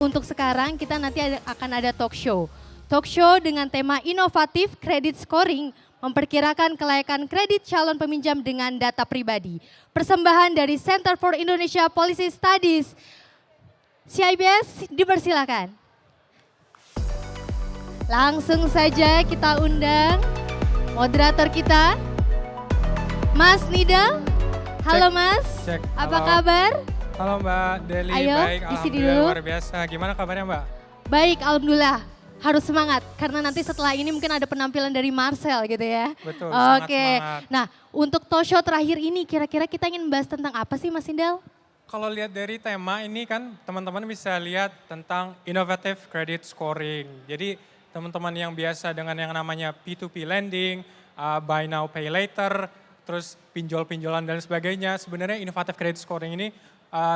Untuk sekarang kita nanti akan ada talk show. Talk show dengan tema inovatif kredit scoring memperkirakan kelayakan kredit calon peminjam dengan data pribadi. Persembahan dari Center for Indonesia Policy Studies. CIBS dipersilakan. Langsung saja kita undang moderator kita, Mas Nidal. Halo Mas, Cek. apa Halo. kabar? Halo Mbak Deli, Ayo, baik, isi alhamdulillah dulu. luar biasa. Gimana kabarnya Mbak? Baik, alhamdulillah. Harus semangat karena nanti setelah ini mungkin ada penampilan dari Marcel gitu ya. Betul, sangat Oke. semangat. Nah, untuk talk show terakhir ini kira-kira kita ingin bahas tentang apa sih Mas Indal? Kalau lihat dari tema ini kan teman-teman bisa lihat tentang innovative credit scoring. Jadi teman-teman yang biasa dengan yang namanya P2P lending, buy now pay later, terus pinjol-pinjolan dan sebagainya. Sebenarnya innovative credit scoring ini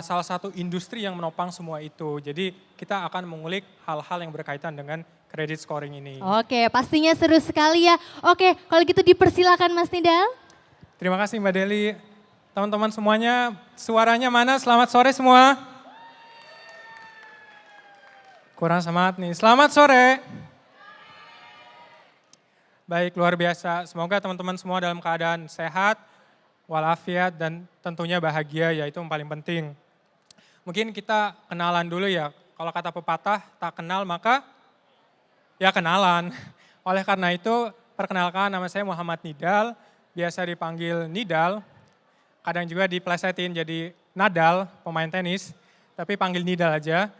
salah satu industri yang menopang semua itu. Jadi kita akan mengulik hal-hal yang berkaitan dengan credit scoring ini. Oke, pastinya seru sekali ya. Oke, kalau gitu dipersilakan Mas Nidal. Terima kasih Mbak Deli. Teman-teman semuanya, suaranya mana? Selamat sore semua. Kurang semangat nih. Selamat sore. Baik, luar biasa. Semoga teman-teman semua dalam keadaan sehat, walafiat, dan tentunya bahagia, yaitu yang paling penting. Mungkin kita kenalan dulu ya. Kalau kata pepatah, tak kenal maka ya kenalan. Oleh karena itu, perkenalkan nama saya Muhammad Nidal, biasa dipanggil Nidal. Kadang juga diplesetin jadi Nadal, pemain tenis, tapi panggil Nidal aja.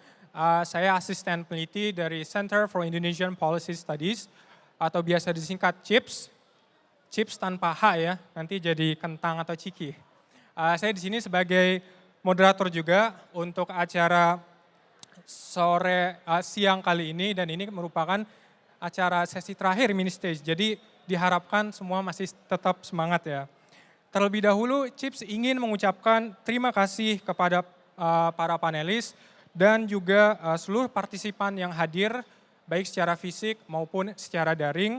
Saya asisten peneliti dari Center for Indonesian Policy Studies, atau biasa disingkat CIPS. CIPS tanpa H ya, nanti jadi kentang atau ciki. Saya di sini sebagai moderator juga untuk acara siang kali ini, dan ini merupakan acara sesi terakhir mini stage. Jadi diharapkan semua masih tetap semangat ya. Terlebih dahulu CIPS ingin mengucapkan terima kasih kepada para panelis dan juga seluruh partisipan yang hadir baik secara fisik maupun secara daring.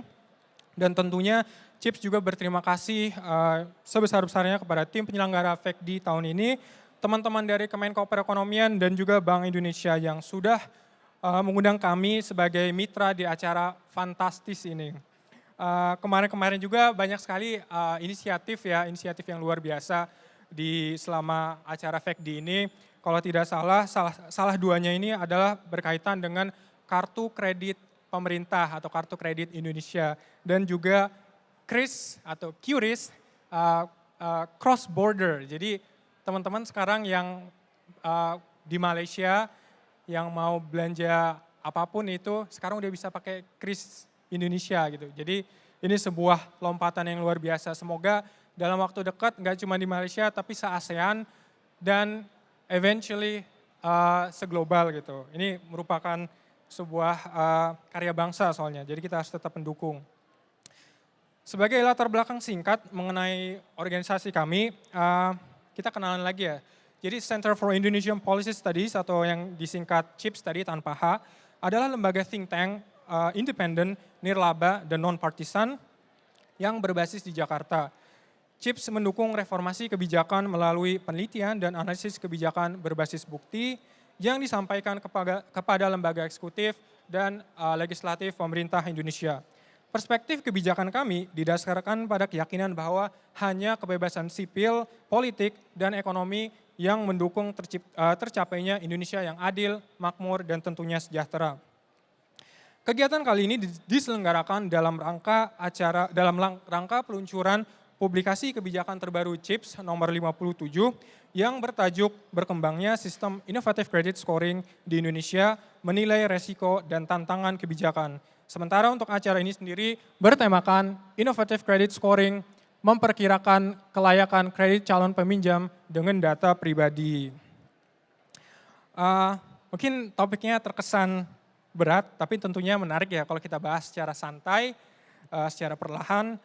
Dan tentunya CIPS juga berterima kasih sebesar-besarnya kepada tim penyelenggara FECDI tahun ini, teman-teman dari Kemenko Perekonomian dan juga Bank Indonesia yang sudah mengundang kami sebagai mitra di acara fantastis ini. Kemarin-kemarin juga banyak sekali inisiatif yang luar biasa selama acara FECDI ini. Kalau tidak salah duanya ini adalah berkaitan dengan kartu kredit pemerintah atau kartu kredit Indonesia dan juga KRIS atau QRIS cross border. Jadi teman-teman sekarang yang di Malaysia yang mau belanja apapun itu sekarang udah bisa pakai KRIS Indonesia gitu. Jadi ini sebuah lompatan yang luar biasa. Semoga dalam waktu dekat nggak cuma di Malaysia tapi se-ASEAN dan eventually seglobal gitu. Ini merupakan sebuah karya bangsa soalnya, jadi kita harus tetap mendukung. Sebagai latar belakang singkat mengenai organisasi kami, kita kenalan lagi ya. Jadi Center for Indonesian Policy Studies atau yang disingkat CIPS tadi tanpa H, adalah lembaga think tank independen, nirlaba, dan non-partisan yang berbasis di Jakarta. CIPS mendukung reformasi kebijakan melalui penelitian dan analisis kebijakan berbasis bukti, yang disampaikan kepada lembaga eksekutif dan legislatif pemerintah Indonesia. Perspektif kebijakan kami didasarkan pada keyakinan bahwa hanya kebebasan sipil, politik, dan ekonomi yang mendukung tercapainya Indonesia yang adil, makmur, dan tentunya sejahtera. Kegiatan kali ini diselenggarakan dalam rangka peluncuran publikasi kebijakan terbaru CIPS nomor 57 yang bertajuk berkembangnya sistem innovative credit scoring di Indonesia, menilai resiko dan tantangan kebijakan. Sementara untuk acara ini sendiri bertemakan innovative credit scoring memperkirakan kelayakan kredit calon peminjam dengan data pribadi. Mungkin topiknya terkesan berat, tapi tentunya menarik ya kalau kita bahas secara santai, secara perlahan,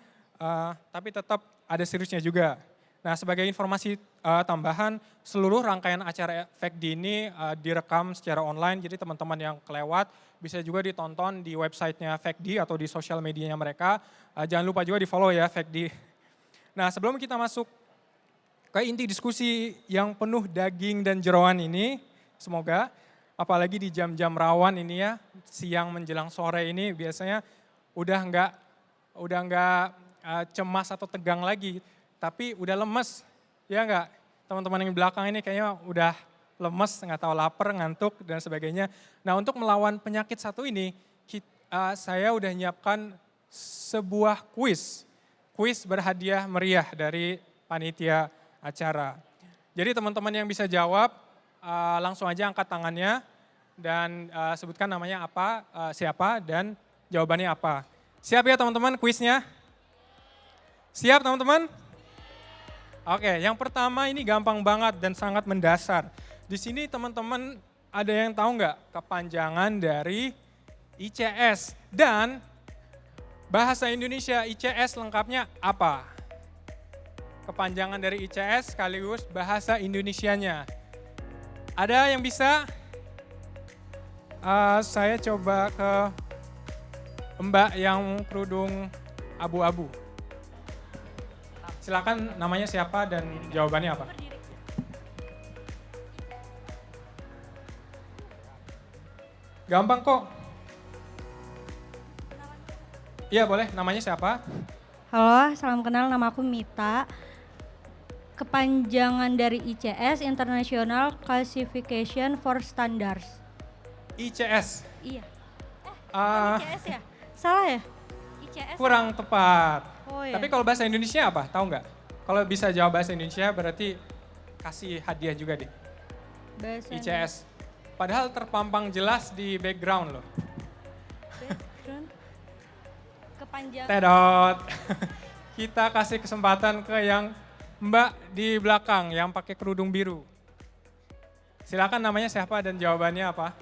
tapi tetap ada seriusnya juga. Nah, sebagai informasi tambahan, seluruh rangkaian acara FECDI ini direkam secara online, jadi teman-teman yang kelewat bisa juga ditonton di websitenya FECDI atau di sosial medianya mereka. Jangan lupa juga di follow ya FECDI. Nah, sebelum kita masuk ke inti diskusi yang penuh daging dan jeroan ini, semoga apalagi di jam-jam rawan ini ya, siang menjelang sore ini biasanya udah nggak cemas atau tegang lagi, tapi udah lemes, ya nggak? Teman-teman yang di belakang ini kayaknya udah lemes, nggak tahu lapar, ngantuk dan sebagainya. Nah untuk melawan penyakit satu ini, saya udah nyiapkan sebuah kuis berhadiah meriah dari panitia acara. Jadi teman-teman yang bisa jawab langsung aja angkat tangannya dan sebutkan namanya apa, siapa dan jawabannya apa. Siap ya teman-teman kuisnya? Siap teman-teman? Oke, yang pertama ini gampang banget dan sangat mendasar. Di sini teman-teman ada yang tahu nggak kepanjangan dari ICS dan bahasa Indonesia ICS lengkapnya apa? Kepanjangan dari ICS sekaligus bahasa Indonesianya. Ada yang bisa? Saya coba ke Mbak yang kerudung abu-abu. Silakan namanya siapa dan jawabannya apa? Gampang kok. Iya boleh, namanya siapa? Halo, salam kenal, nama aku Mita. Kepanjangan dari ICS, International Classification for Standards. ICS. Iya. Ah, ICS ya? Salah ya? ICS. kurang tepat. Oh ya. Tapi kalau bahasa Indonesia apa? Tahu nggak? Kalau bisa jawab bahasa Indonesia berarti kasih hadiah juga deh. Bahasa ICS. Padahal terpampang jelas di background loh. Background. Kepanjangan. Tedot. Kita kasih kesempatan ke yang Mbak di belakang yang pakai kerudung biru. Silakan namanya siapa dan jawabannya apa?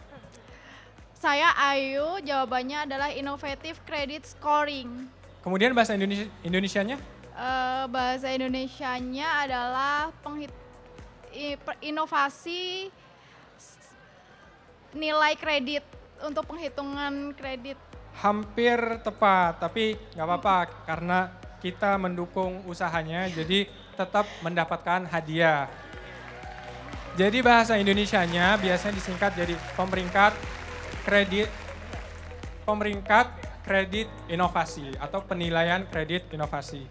Saya Ayu, jawabannya adalah Innovative Credit Scoring. Kemudian bahasa Indonesianya? Bahasa Indonesianya adalah inovasi nilai kredit untuk penghitungan kredit. Hampir tepat, tapi nggak apa-apa karena kita mendukung usahanya, jadi tetap mendapatkan hadiah. Jadi bahasa Indonesianya biasanya disingkat jadi pemeringkat kredit inovasi atau penilaian kredit inovasi.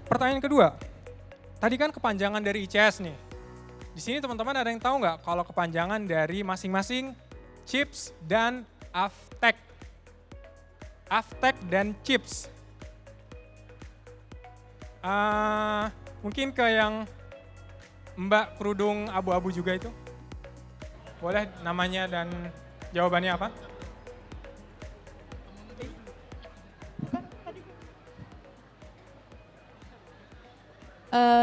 Pertanyaan kedua, tadi kan kepanjangan dari ICS nih. Di sini teman-teman ada yang tahu nggak kalau kepanjangan dari masing-masing CHIPS dan AFTEC? AFTEC dan CHIPS. Mungkin ke yang Mbak kerudung abu-abu juga itu. Boleh namanya dan jawabannya apa?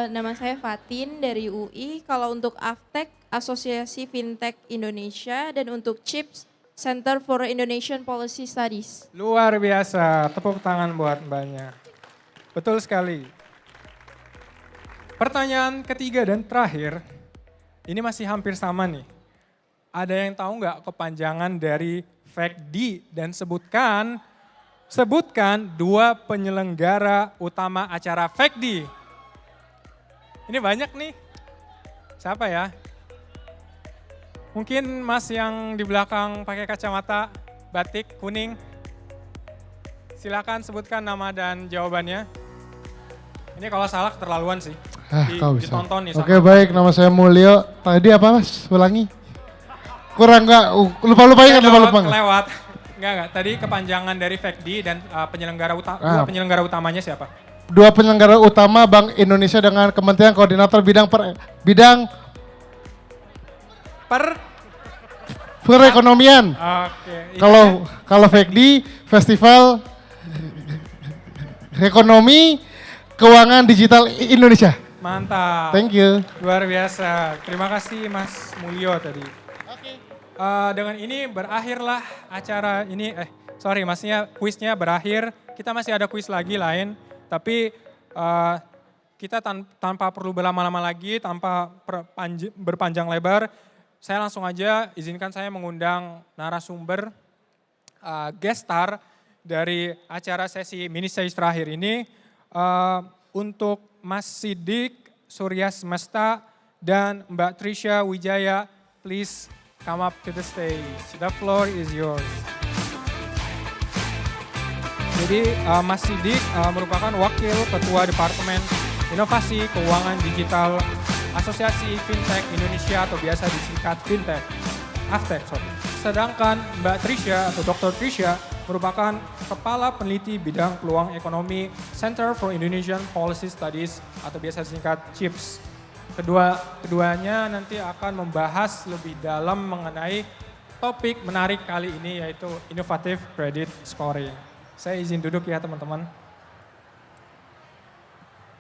Nama saya Fatin dari UI. Kalau untuk AFTEC, Asosiasi Fintech Indonesia, dan untuk CHIPS, Center for Indonesian Policy Studies. Luar biasa, tepuk tangan buat Mbaknya. Betul sekali. Pertanyaan ketiga dan terakhir, ini masih hampir sama nih. Ada yang tahu nggak kepanjangan dari FACD dan sebutkan dua penyelenggara utama acara FACD. Ini banyak nih. Siapa ya? Mungkin Mas yang di belakang pakai kacamata batik kuning. Silakan sebutkan nama dan jawabannya. Ini kalau salah keterlaluan sih. Kau bisa. Ditonton nih. Oke baik, nama saya Mulyo. Tadi apa Mas? Ulangi. Kurang enggak? Lupa ingat. Kelewat. Enggak. Tadi kepanjangan dari FACD dan dua penyelenggara utamanya siapa? Dua penyelenggara utama Bank Indonesia dengan Kementerian Koordinator bidang perekonomian. Oke. Kalau FECDI Festival Ekonomi Keuangan Digital Indonesia. Mantap. Thank you. Luar biasa. Terima kasih Mas Mulyo tadi. Dengan ini berakhirlah acara ini. Maksudnya kuisnya berakhir. Kita masih ada kuis lagi lain. Tapi kita tanpa perlu berlama-lama lagi, tanpa berpanjang lebar, saya langsung aja izinkan saya mengundang narasumber guest star dari acara sesi mini stage terakhir ini untuk Mas Sidik Surya Semesta dan Mbak Trisha Wijaya, please come up to the stage. The floor is yours. Jadi Mas Sidik merupakan Wakil Ketua Departemen Inovasi Keuangan Digital Asosiasi Fintech Indonesia atau biasa disingkat Fintech, Aftek. Sedangkan Mbak Trisha atau Dr. Trisha merupakan Kepala Peneliti Bidang Peluang Ekonomi Center for Indonesian Policy Studies atau biasa disingkat CIPS. Keduanya nanti akan membahas lebih dalam mengenai topik menarik kali ini yaitu Innovative Credit Scoring. Saya izin duduk ya teman-teman.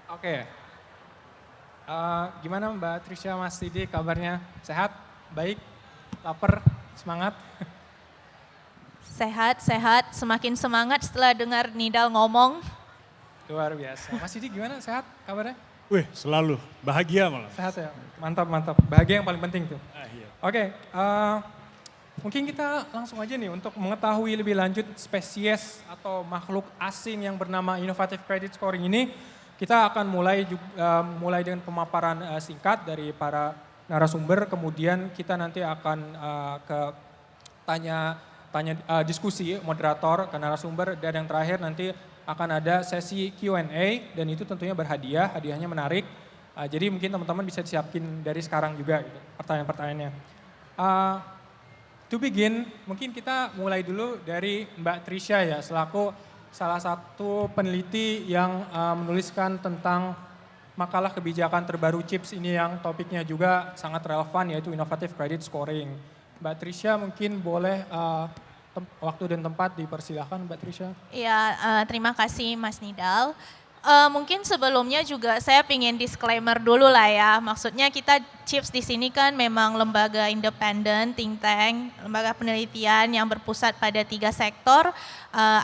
Oke. Gimana Mbak Trisha, Mas Sidik kabarnya? Sehat? Baik? Lapar? Semangat? Sehat, semakin semangat setelah dengar Nidal ngomong. Luar biasa. Mas Sidik gimana? Sehat kabarnya? Wih, selalu bahagia malah. Sehat ya? Mantap, mantap. Bahagia yang paling penting tuh. Iya. Oke, mungkin kita langsung aja nih untuk mengetahui lebih lanjut spesies atau makhluk asing yang bernama Innovative Credit Scoring ini. Kita akan mulai dengan pemaparan singkat dari para narasumber, kemudian kita nanti akan diskusi moderator ke narasumber, dan yang terakhir nanti akan ada sesi Q&A dan itu tentunya berhadiah, hadiahnya menarik. Jadi mungkin teman-teman bisa disiapin dari sekarang juga gitu, pertanyaan-pertanyaannya. To begin, mungkin kita mulai dulu dari Mbak Trisha ya, selaku salah satu peneliti yang menuliskan tentang makalah kebijakan terbaru CIPS ini yang topiknya juga sangat relevan yaitu Innovative Credit Scoring. Mbak Trisha mungkin boleh waktu dan tempat dipersilahkan Mbak Trisha. Ya, terima kasih Mas Nidal. Mungkin sebelumnya juga saya ingin disclaimer dulu lah ya. Maksudnya kita CIPS di sini kan memang lembaga independen, think tank, lembaga penelitian yang berpusat pada 3 sektor,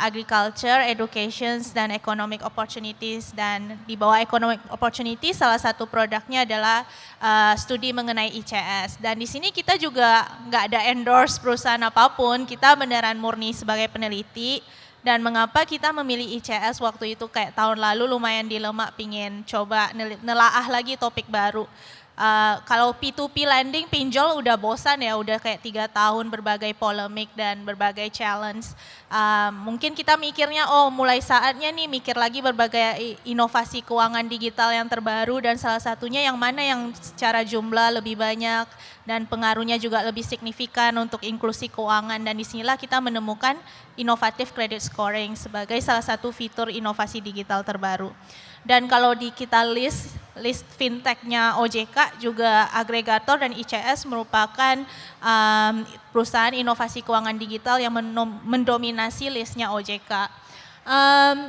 agriculture, education, dan economic opportunities. Dan di bawah economic opportunities salah satu produknya adalah studi mengenai ICS. Dan di sini kita juga nggak ada endorse perusahaan apapun, kita beneran murni sebagai peneliti. Dan mengapa kita memilih ICS waktu itu kayak tahun lalu lumayan dilema pingin coba nelaah lagi topik baru. Kalau P2P lending pinjol udah bosan ya, udah kayak 3 tahun berbagai polemik dan berbagai challenge. Mungkin kita mikirnya mulai saatnya nih mikir lagi berbagai inovasi keuangan digital yang terbaru dan salah satunya yang mana yang secara jumlah lebih banyak dan pengaruhnya juga lebih signifikan untuk inklusi keuangan, dan disinilah kita menemukan Innovative Credit Scoring sebagai salah satu fitur inovasi digital terbaru. Dan kalau kita list fintechnya OJK juga agregator, dan ICS merupakan perusahaan inovasi keuangan digital yang mendominasi listnya OJK.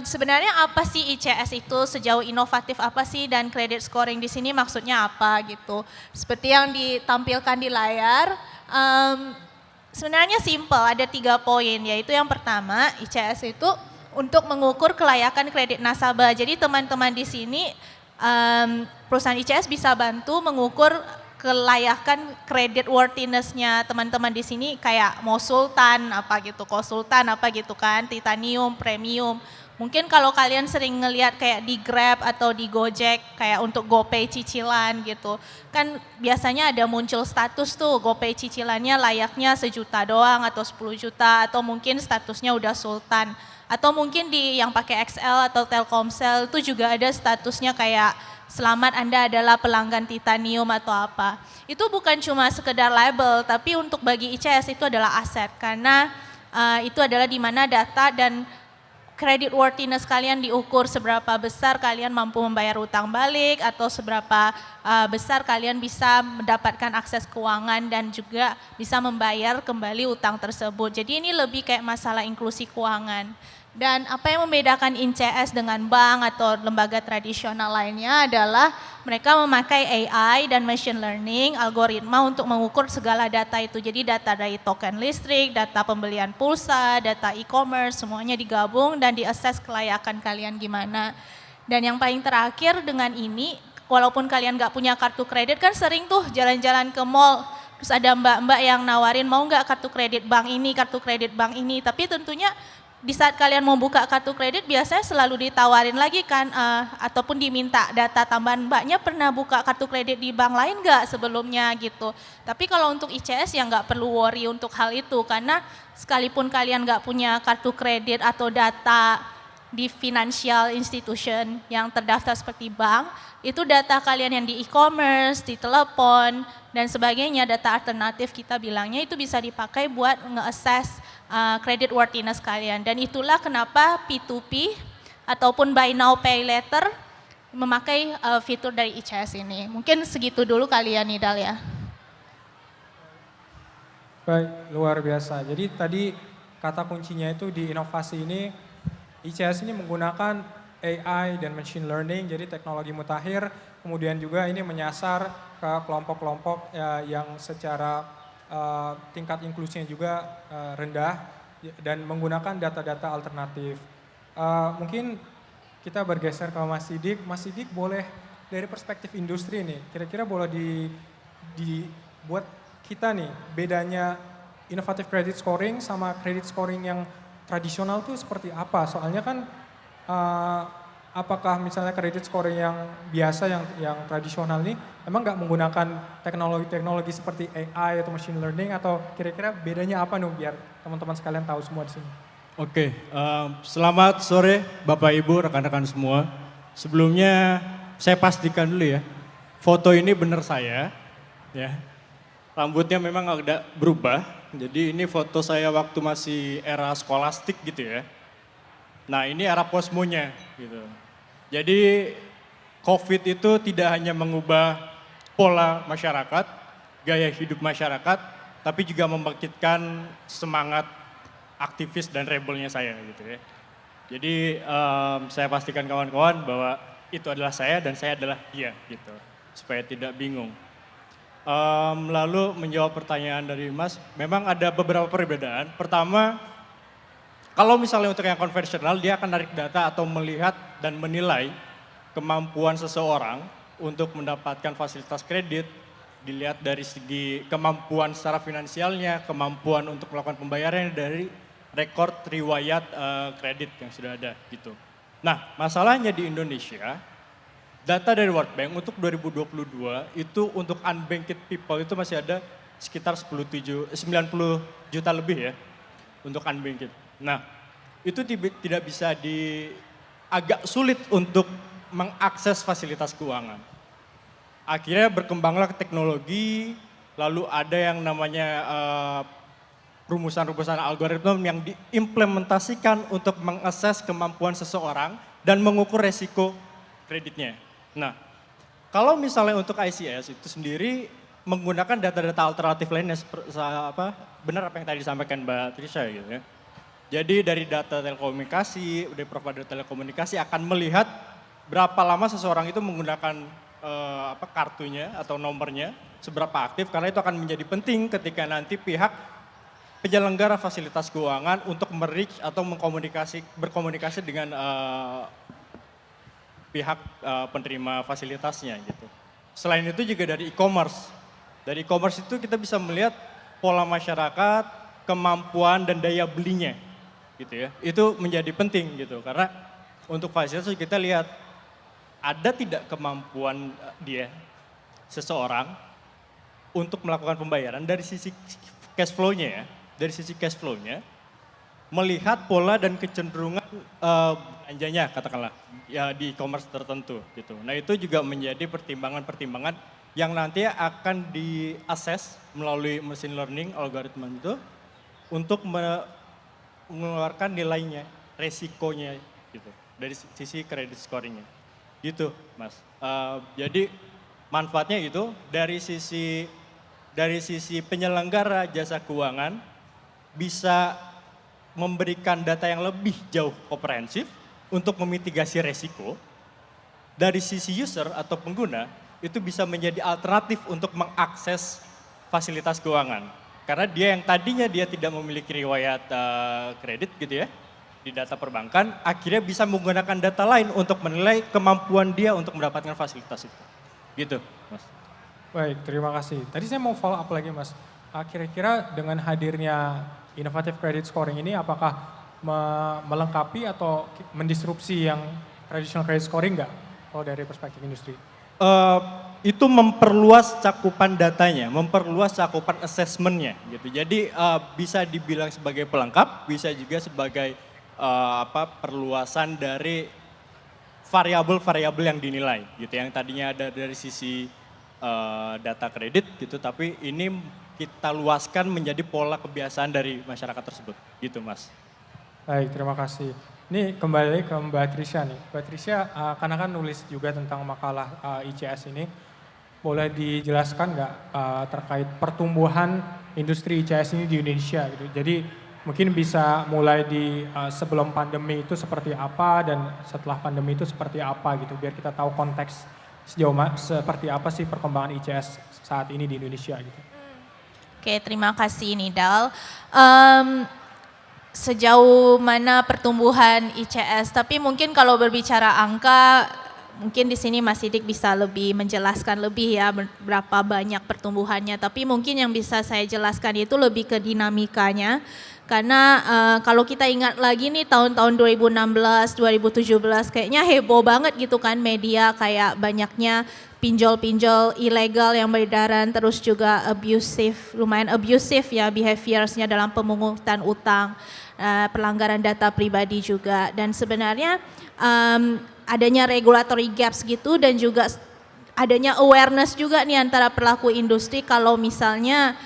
Sebenarnya apa sih ICS itu, sejauh inovatif apa sih, dan credit scoring di sini maksudnya apa gitu. Seperti yang ditampilkan di layar, sebenarnya simple, ada 3 poin, yaitu yang pertama ICS itu untuk mengukur kelayakan kredit nasabah. Jadi teman-teman di sini perusahaan ICS bisa bantu mengukur kelayakan credit worthiness-nya teman-teman di sini, kayak mau Sultan apa gitu, konsultan apa gitu kan, titanium, premium. Mungkin kalau kalian sering ngelihat kayak di Grab atau di Gojek kayak untuk GoPay cicilan gitu. Kan biasanya ada muncul status tuh GoPay cicilannya layaknya 1 juta doang atau 10 juta atau mungkin statusnya udah Sultan. Atau mungkin di yang pakai XL atau Telkomsel itu juga ada statusnya kayak selamat Anda adalah pelanggan titanium atau apa. Itu bukan cuma sekedar label, tapi untuk bagi ICS itu adalah aset karena itu adalah di mana data dan credit worthiness kalian diukur, seberapa besar kalian mampu membayar utang balik atau seberapa besar kalian bisa mendapatkan akses keuangan dan juga bisa membayar kembali utang tersebut. Jadi ini lebih kayak masalah inklusi keuangan. Dan apa yang membedakan ICS dengan bank atau lembaga tradisional lainnya adalah mereka memakai AI dan machine learning, algoritma untuk mengukur segala data itu. Jadi data dari token listrik, data pembelian pulsa, data e-commerce, semuanya digabung dan diakses kelayakan kalian gimana. Dan yang paling terakhir dengan ini, walaupun kalian nggak punya kartu kredit kan sering tuh jalan-jalan ke mall, terus ada mbak-mbak yang nawarin mau nggak kartu kredit bank ini, tapi tentunya di saat kalian mau buka kartu kredit biasanya selalu ditawarin lagi kan ataupun diminta data tambahan, mbaknya pernah buka kartu kredit di bank lain nggak sebelumnya gitu. Tapi kalau untuk ICS ya nggak perlu worry untuk hal itu karena sekalipun kalian nggak punya kartu kredit atau data di financial institution yang terdaftar seperti bank, itu data kalian yang di e-commerce, di telepon, dan sebagainya, data alternatif kita bilangnya itu bisa dipakai buat nge-assess credit worthiness kalian. Dan itulah kenapa P2P ataupun buy now pay later memakai fitur dari ICS ini. Mungkin segitu dulu kali ya Nidal ya. Baik, luar biasa. Jadi tadi kata kuncinya itu di inovasi ini, ICS ini menggunakan AI dan machine learning, jadi teknologi mutakhir, kemudian juga ini menyasar ke kelompok-kelompok yang secara tingkat inklusinya juga rendah dan menggunakan data-data alternatif. Mungkin kita bergeser ke Mas Sidik. Mas Sidik boleh dari perspektif industri nih, kira-kira boleh dibuat kita nih bedanya innovative credit scoring sama credit scoring yang tradisional tuh seperti apa? Soalnya kan apakah misalnya credit scoring yang biasa yang tradisional ini emang nggak menggunakan teknologi-teknologi seperti AI atau machine learning atau kira-kira bedanya apa nih biar teman-teman sekalian tahu semua di sini? Oke, selamat sore Bapak Ibu, rekan-rekan semua. Sebelumnya saya pastikan dulu ya, foto ini benar saya, ya. Rambutnya memang agak berubah, jadi ini foto saya waktu masih era skolastik gitu ya. Nah ini era posmonya gitu. Jadi COVID itu tidak hanya mengubah pola masyarakat, gaya hidup masyarakat, tapi juga membangkitkan semangat aktivis dan rebelnya saya gitu ya. Jadi saya pastikan kawan-kawan bahwa itu adalah saya dan saya adalah dia gitu, supaya tidak bingung. Lalu menjawab pertanyaan dari Mas, memang ada beberapa perbedaan. Pertama, kalau misalnya untuk yang konvensional, dia akan narik data atau melihat dan menilai kemampuan seseorang untuk mendapatkan fasilitas kredit, dilihat dari segi kemampuan secara finansialnya, kemampuan untuk melakukan pembayarannya dari rekor riwayat kredit yang sudah ada gitu. Nah, masalahnya di Indonesia, data dari World Bank untuk 2022 itu untuk unbanked people itu masih ada sekitar 90 juta lebih ya untuk unbanked. Nah, itu tidak bisa agak sulit untuk mengakses fasilitas keuangan. Akhirnya berkembanglah teknologi, lalu ada yang namanya rumusan-rumusan algoritma yang diimplementasikan untuk mengakses kemampuan seseorang dan mengukur resiko kreditnya. Nah, kalau misalnya untuk ICS itu sendiri menggunakan data-data alternatif lainnya, benar apa yang tadi disampaikan Mbak Trisha gitu ya. Jadi dari data telekomunikasi, dari provider telekomunikasi akan melihat berapa lama seseorang itu menggunakan kartunya atau nomornya, seberapa aktif, karena itu akan menjadi penting ketika nanti pihak penyelenggara fasilitas keuangan untuk merich atau berkomunikasi dengan pihak penerima fasilitasnya gitu. Selain itu juga dari e-commerce. Dari e-commerce itu kita bisa melihat pola masyarakat, kemampuan dan daya belinya gitu ya. Itu menjadi penting gitu karena untuk fasilitas kita lihat ada tidak kemampuan seseorang untuk melakukan pembayaran dari sisi cash flow-nya ya. Dari sisi cash flow-nya melihat pola dan kecenderungan belanjanya katakanlah ya di e-commerce tertentu gitu. Nah itu juga menjadi pertimbangan-pertimbangan yang nanti akan di-assess melalui machine learning algoritma itu untuk mengeluarkan nilainya, resikonya gitu dari sisi credit scoring-nya. Gitu Mas. Jadi manfaatnya itu dari sisi penyelenggara jasa keuangan bisa memberikan data yang lebih jauh komprehensif untuk memitigasi resiko. Dari sisi user atau pengguna itu bisa menjadi alternatif untuk mengakses fasilitas keuangan. Karena dia yang tadinya dia tidak memiliki riwayat kredit gitu ya di data perbankan, akhirnya bisa menggunakan data lain untuk menilai kemampuan dia untuk mendapatkan fasilitas itu. Gitu Mas. Baik, terima kasih. Tadi saya mau follow up lagi Mas. Kira-kira dengan hadirnya innovative credit scoring ini apakah melengkapi atau mendisrupsi yang traditional credit scoring nggak? Kalau dari perspektif industri? Itu memperluas cakupan datanya, memperluas cakupan assessmentnya gitu. Jadi bisa dibilang sebagai pelengkap, bisa juga sebagai perluasan dari variabel-variabel yang dinilai gitu. Yang tadinya ada dari sisi data kredit gitu, tapi ini kita luaskan menjadi pola kebiasaan dari masyarakat tersebut gitu Mas. Baik, terima kasih. Ini kembali ke Mbak Trisha nih. Mbak Trisha karena kan nulis juga tentang makalah ICS ini, boleh dijelaskan nggak terkait pertumbuhan industri ICS ini di Indonesia gitu. Jadi mungkin bisa mulai di sebelum pandemi itu seperti apa dan setelah pandemi itu seperti apa gitu. Biar kita tahu konteks sejauh seperti apa sih perkembangan ICS saat ini di Indonesia gitu. Oke, terima kasih Nidal. Sejauh mana pertumbuhan ICS, tapi mungkin kalau berbicara angka, mungkin di sini Mas Sidik bisa lebih menjelaskan lebih ya berapa banyak pertumbuhannya. Tapi mungkin yang bisa saya jelaskan itu lebih ke dinamikanya. Karena kalau kita ingat lagi nih tahun-tahun 2016, 2017 kayaknya heboh banget gitu kan media, kayak banyaknya pinjol-pinjol ilegal yang beredaran, terus juga lumayan abusive ya behaviorsnya dalam pemungutan utang, pelanggaran data pribadi juga. Dan sebenarnya adanya regulatory gaps gitu dan juga adanya awareness juga nih antara pelaku industri kalau misalnya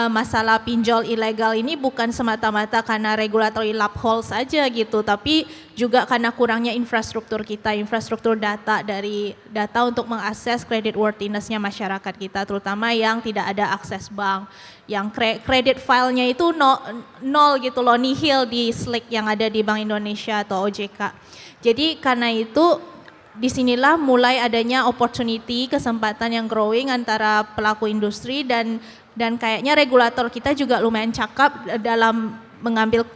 masalah pinjol ilegal ini bukan semata-mata karena regulatory loopholes saja gitu, tapi juga karena kurangnya infrastruktur kita, infrastruktur data untuk mengakses credit worthiness-nya masyarakat kita, terutama yang tidak ada akses bank, yang credit file-nya itu nol gitu loh, nihil di SLIC yang ada di Bank Indonesia atau OJK. Jadi karena itu disinilah mulai adanya opportunity, kesempatan yang growing antara pelaku industri dan kayaknya regulator kita juga lumayan cakap dalam mengambil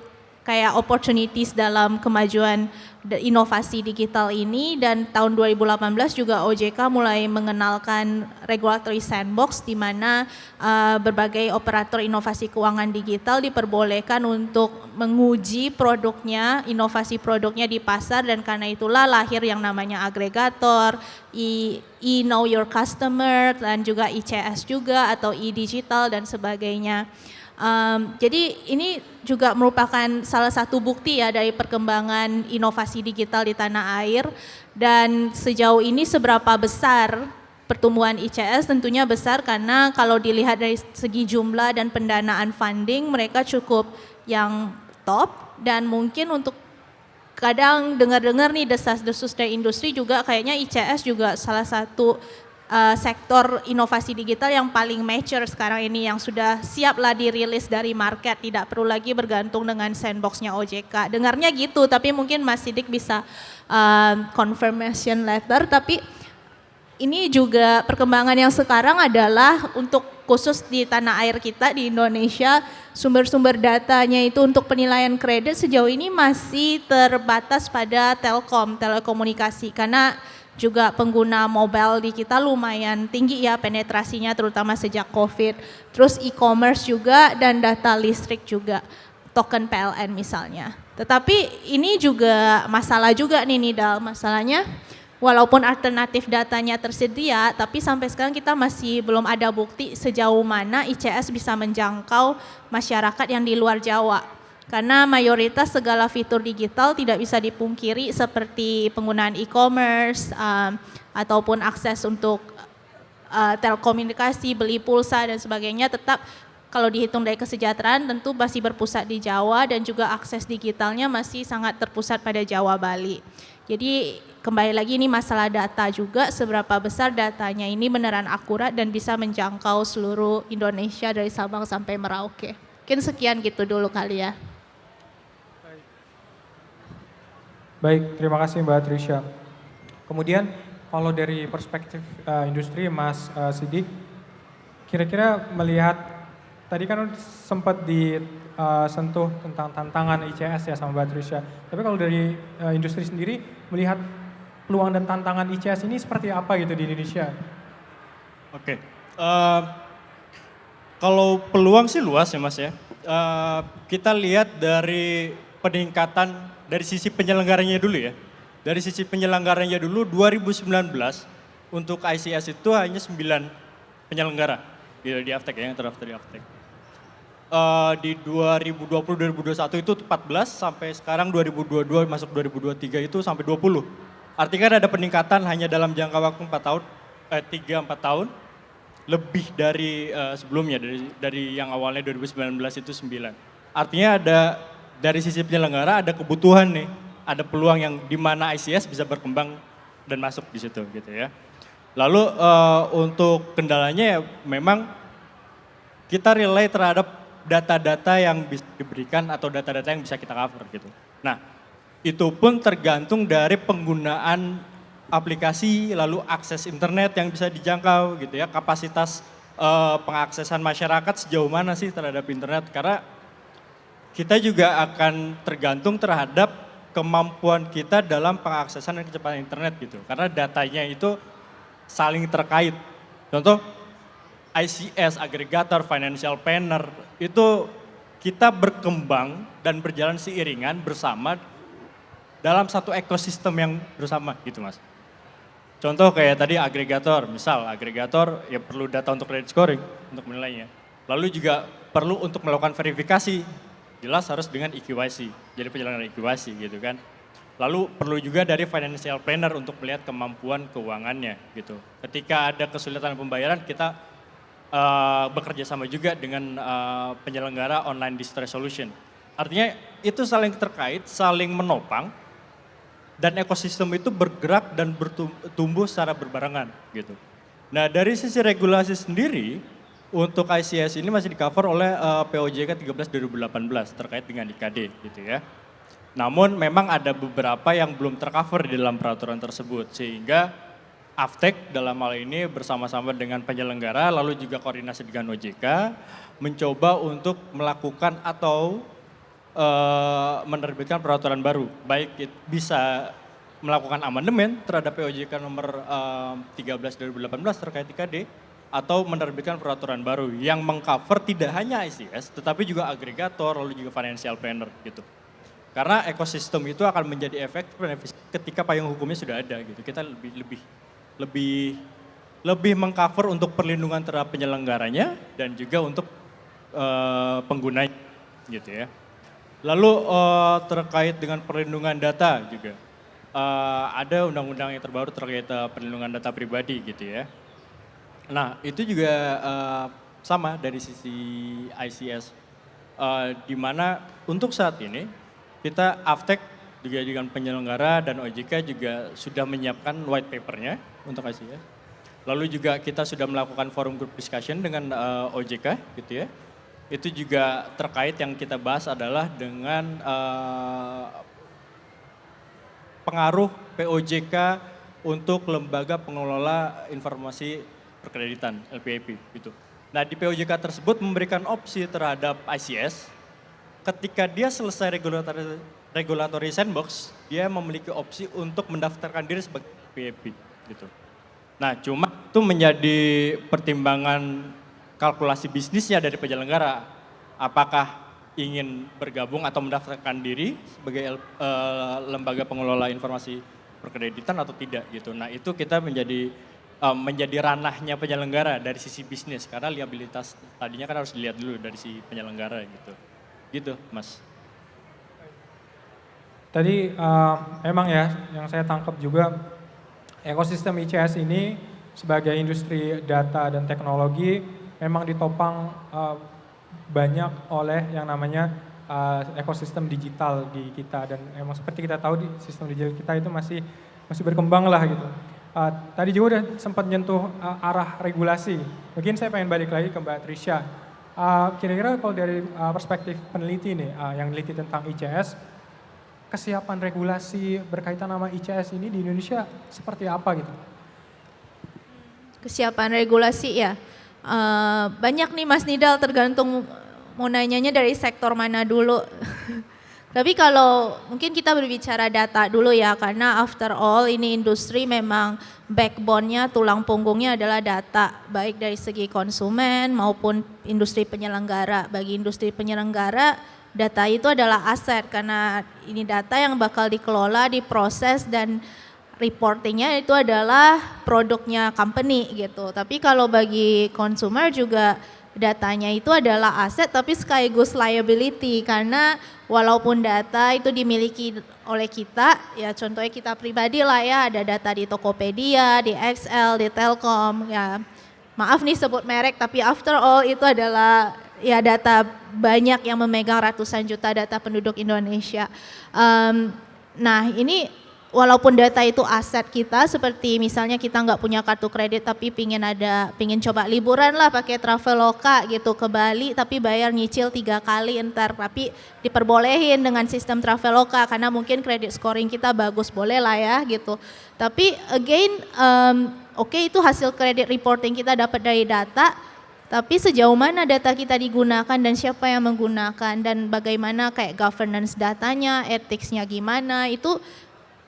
kayak opportunities dalam kemajuan inovasi digital ini. Dan tahun 2018 juga OJK mulai mengenalkan regulatory sandbox di mana berbagai operator inovasi keuangan digital diperbolehkan untuk menguji produknya, inovasi produknya di pasar, dan karena itulah lahir yang namanya agregator, Know Your Customer, dan juga ICS juga atau digital dan sebagainya. Jadi ini juga merupakan salah satu bukti ya dari perkembangan inovasi digital di tanah air, dan sejauh ini seberapa besar pertumbuhan ICS tentunya besar karena kalau dilihat dari segi jumlah dan pendanaan funding mereka cukup yang top, dan mungkin untuk kadang dengar-dengar nih desas-desus dari industri juga kayaknya ICS juga salah satu sektor inovasi digital yang paling mature sekarang ini, yang sudah siap lah dirilis dari market, tidak perlu lagi bergantung dengan sandboxnya OJK. Dengarnya gitu, tapi mungkin Mas Sidik bisa confirmation letter. Tapi ini juga perkembangan yang sekarang adalah untuk khusus di tanah air kita di Indonesia, sumber-sumber datanya itu untuk penilaian kredit sejauh ini masih terbatas pada telekomunikasi, karena juga pengguna mobile di kita lumayan tinggi ya penetrasinya, terutama sejak COVID. Terus e-commerce juga dan data listrik juga, token PLN misalnya. Tetapi ini juga masalah juga nih Nidal, masalahnya walaupun alternatif datanya tersedia, tapi sampai sekarang kita masih belum ada bukti sejauh mana ICS bisa menjangkau masyarakat yang di luar Jawa. Karena mayoritas segala fitur digital tidak bisa dipungkiri seperti penggunaan e-commerce ataupun akses untuk telekomunikasi, beli pulsa dan sebagainya, tetap kalau dihitung dari kesejahteraan tentu masih berpusat di Jawa, dan juga akses digitalnya masih sangat terpusat pada Jawa Bali. Jadi kembali lagi ini masalah data juga, seberapa besar datanya ini beneran akurat dan bisa menjangkau seluruh Indonesia dari Sabang sampai Merauke. Mungkin sekian gitu dulu kali ya. Baik, terima kasih Mbak Trisha. Kemudian kalau dari perspektif industri Mas Sidik, kira-kira melihat tadi kan sempat disentuh tentang tantangan ICS ya sama Mbak Trisha. Tapi kalau dari industri sendiri melihat peluang dan tantangan ICS ini seperti apa gitu di Indonesia? Oke, kalau peluang sih luas ya Mas ya. Kita lihat dari peningkatan dari sisi penyelenggaranya dulu ya. Dari sisi penyelenggaranya dulu 2019 untuk ICS itu hanya 9 penyelenggara di Aftek ya, yang terdaftar di Aftek. Di 2020-2021 itu 14, sampai sekarang 2022 masuk 2023 itu sampai 20. Artinya kan ada peningkatan hanya dalam jangka waktu 3-4 tahun, lebih dari sebelumnya, dari yang awalnya 2019 itu 9. Artinya ada dari sisi penyelenggara ada kebutuhan nih, ada peluang yang di mana ICS bisa berkembang dan masuk di situ gitu ya. Lalu untuk kendalanya ya memang kita rely terhadap data-data yang bisa diberikan atau data-data yang bisa kita cover gitu. Nah, itu pun tergantung dari penggunaan aplikasi, lalu akses internet yang bisa dijangkau gitu ya, kapasitas pengaksesan masyarakat sejauh mana sih terhadap internet, karena kita juga akan tergantung terhadap kemampuan kita dalam pengaksesan dan kecepatan internet gitu, karena datanya itu saling terkait. Contoh ICS, agregator, financial planner, itu kita berkembang dan berjalan seiringan bersama dalam satu ekosistem yang bersama gitu Mas. Contoh kayak tadi agregator, misal agregator ya perlu data untuk credit scoring, untuk menilainya. Lalu juga perlu untuk melakukan verifikasi, jelas harus dengan EQYC, jadi penyelenggara EQYC gitu kan. Lalu perlu juga dari financial planner untuk melihat kemampuan keuangannya gitu. Ketika ada kesulitan pembayaran kita bekerja sama juga dengan penyelenggara online distress solution. Artinya itu saling terkait, saling menopang, dan ekosistem itu bergerak dan bertumbuh secara berbarengan gitu. Nah dari sisi regulasi sendiri, untuk ICS ini masih di-cover oleh POJK 13 2018 terkait dengan IKD gitu ya. Namun memang ada beberapa yang belum tercover di dalam peraturan tersebut, sehingga Aftek dalam hal ini bersama-sama dengan penyelenggara lalu juga koordinasi dengan OJK mencoba untuk melakukan atau menerbitkan peraturan baru, baik bisa melakukan amandemen terhadap POJK nomor 13 2018 terkait IKD, atau menerbitkan peraturan baru yang mengcover tidak hanya ICS tetapi juga agregator lalu juga financial planner gitu. Karena ekosistem itu akan menjadi efektif dan efisien ketika payung hukumnya sudah ada gitu. Kita lebih mengcover untuk perlindungan terhadap penyelenggaranya dan juga untuk penggunanya gitu ya. Lalu terkait dengan perlindungan data juga ada undang-undang yang terbaru terkait perlindungan data pribadi gitu ya. Nah itu juga sama dari sisi ICS, di mana untuk saat ini kita Aftek juga dengan penyelenggara dan OJK juga sudah menyiapkan white papernya untuk ICS. Lalu juga kita sudah melakukan forum group discussion dengan OJK gitu ya. Itu juga terkait yang kita bahas adalah dengan pengaruh POJK untuk lembaga pengelola informasi perkreditan LPIP gitu. Nah di POJK tersebut memberikan opsi terhadap ICS ketika dia selesai regulatory sandbox, dia memiliki opsi untuk mendaftarkan diri sebagai LPIP gitu. Nah cuma itu menjadi pertimbangan kalkulasi bisnisnya dari penyelenggara, apakah ingin bergabung atau mendaftarkan diri sebagai lembaga pengelola informasi perkreditan atau tidak gitu. Nah itu kita menjadi ranahnya penyelenggara dari sisi bisnis, karena liabilitas tadinya kan harus dilihat dulu dari si penyelenggara gitu. Gitu Mas. Tadi emang ya yang saya tangkap juga ekosistem ICS ini sebagai industri data dan teknologi memang ditopang banyak oleh yang namanya ekosistem digital di kita, dan emang seperti kita tahu di sistem digital kita itu masih berkembang lah gitu. Tadi juga udah sempat nyentuh arah regulasi. Mungkin saya pengen balik lagi ke Mbak Trisha. Kira-kira kalau dari perspektif peneliti nih, yang neliti tentang ICS, kesiapan regulasi berkaitan sama ICS ini di Indonesia seperti apa gitu? Kesiapan regulasi ya, banyak nih Mas Nidal, tergantung mau nanyanya dari sektor mana dulu. Tapi kalau mungkin kita berbicara data dulu ya, karena after all ini industri memang backbone-nya, tulang punggungnya adalah data, baik dari segi konsumen maupun industri penyelenggara. Bagi industri penyelenggara, data itu adalah aset karena ini data yang bakal dikelola, diproses dan reportingnya itu adalah produknya company gitu. Tapi kalau bagi consumer juga datanya itu adalah aset tapi sekaligus liability karena walaupun data itu dimiliki oleh kita, ya contohnya kita pribadi lah ya, ada data di Tokopedia, di XL, di Telkom, ya maaf nih sebut merek tapi after all itu adalah ya data banyak yang memegang ratusan juta data penduduk Indonesia. Nah ini walaupun data itu aset kita, seperti misalnya kita nggak punya kartu kredit tapi pingin coba liburan lah pakai Traveloka gitu ke Bali tapi bayar nyicil 3 kali entar, tapi diperbolehin dengan sistem Traveloka karena mungkin kredit scoring kita bagus, boleh lah ya gitu. Tapi again oke, itu hasil kredit reporting kita dapat dari data, tapi sejauh mana data kita digunakan dan siapa yang menggunakan dan bagaimana kayak governance datanya, ethicsnya gimana, itu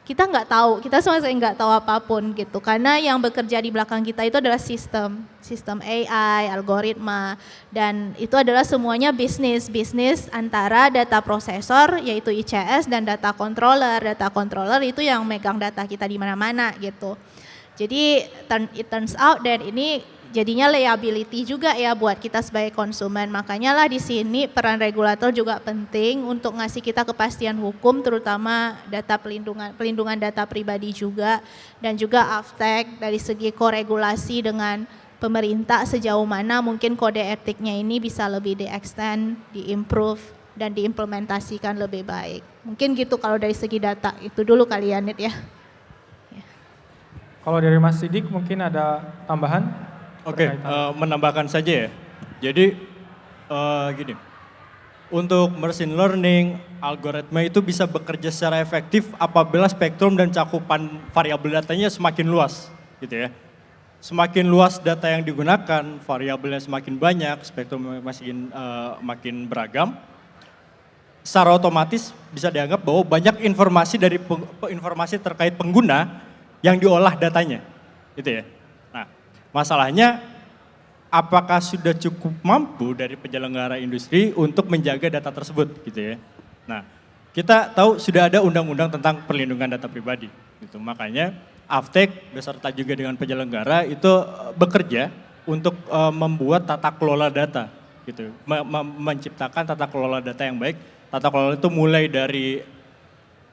kita nggak tahu, kita sama sekali nggak tahu apapun gitu. Karena yang bekerja di belakang kita itu adalah sistem AI, algoritma, dan itu adalah semuanya bisnis antara data prosesor yaitu ICS dan data controller. Data controller itu yang megang data kita di mana-mana gitu. Jadi it turns out that ini jadinya liability juga ya buat kita sebagai konsumen. Makanya lah di sini peran regulator juga penting untuk ngasih kita kepastian hukum, terutama data pelindungan data pribadi juga, dan juga AFTEC dari segi koregulasi dengan pemerintah sejauh mana mungkin kode etiknya ini bisa lebih di-extend, di-improve, dan diimplementasikan lebih baik. Mungkin gitu kalau dari segi data, itu dulu kali ya Nit ya. Kalau dari Mas Sidik mungkin ada tambahan? Oke, menambahkan saja ya. Jadi gini, untuk machine learning, algoritma itu bisa bekerja secara efektif apabila spektrum dan cakupan variabel datanya semakin luas, gitu ya. Semakin luas data yang digunakan, variabelnya semakin banyak, spektrum makin beragam. Secara otomatis bisa dianggap bahwa banyak informasi terkait pengguna yang diolah datanya, gitu ya. Masalahnya, apakah sudah cukup mampu dari penyelenggara industri untuk menjaga data tersebut, gitu ya. Nah, kita tahu sudah ada undang-undang tentang perlindungan data pribadi, gitu. Makanya AFTEC beserta juga dengan penyelenggara itu bekerja untuk membuat tata kelola data, gitu. Menciptakan tata kelola data yang baik. Tata kelola itu mulai dari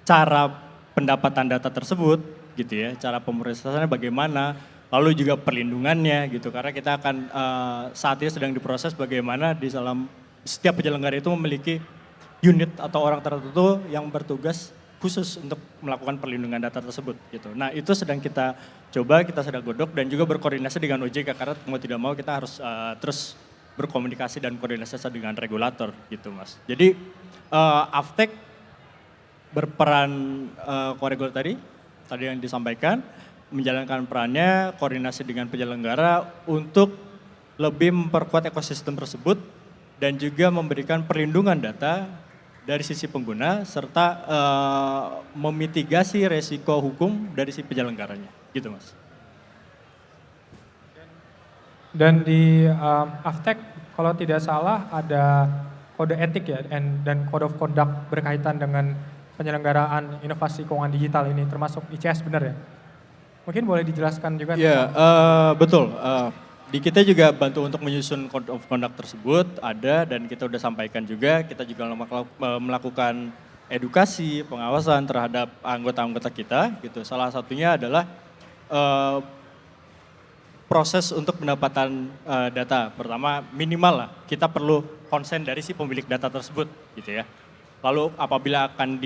cara pendapatan data tersebut, gitu ya. Cara pemrosesannya bagaimana. Lalu juga perlindungannya gitu, karena kita akan saat ini sedang diproses bagaimana di dalam setiap penyelenggara itu memiliki unit atau orang tertentu yang bertugas khusus untuk melakukan perlindungan data tersebut gitu. Nah itu sedang kita coba, kita sedang godok dan juga berkoordinasi dengan OJK karena mau tidak mau kita harus terus berkomunikasi dan koordinasi dengan regulator gitu Mas. Jadi AFTEC berperan koregulator tadi yang disampaikan, menjalankan perannya, koordinasi dengan penyelenggara untuk lebih memperkuat ekosistem tersebut dan juga memberikan perlindungan data dari sisi pengguna serta memitigasi resiko hukum dari si penyelenggaranya, gitu Mas. Dan di AFTEC kalau tidak salah ada kode etik ya dan code of conduct berkaitan dengan penyelenggaraan inovasi keuangan digital ini termasuk ICS benar ya? Mungkin boleh dijelaskan juga? Ya, betul. Di kita juga bantu untuk menyusun code of conduct tersebut, ada dan kita sudah sampaikan juga. Kita juga melakukan edukasi, pengawasan terhadap anggota-anggota kita. Gitu. Salah satunya adalah proses untuk pendapatan data. Pertama minimal lah, kita perlu konsen dari si pemilik data tersebut, gitu ya. Lalu apabila akan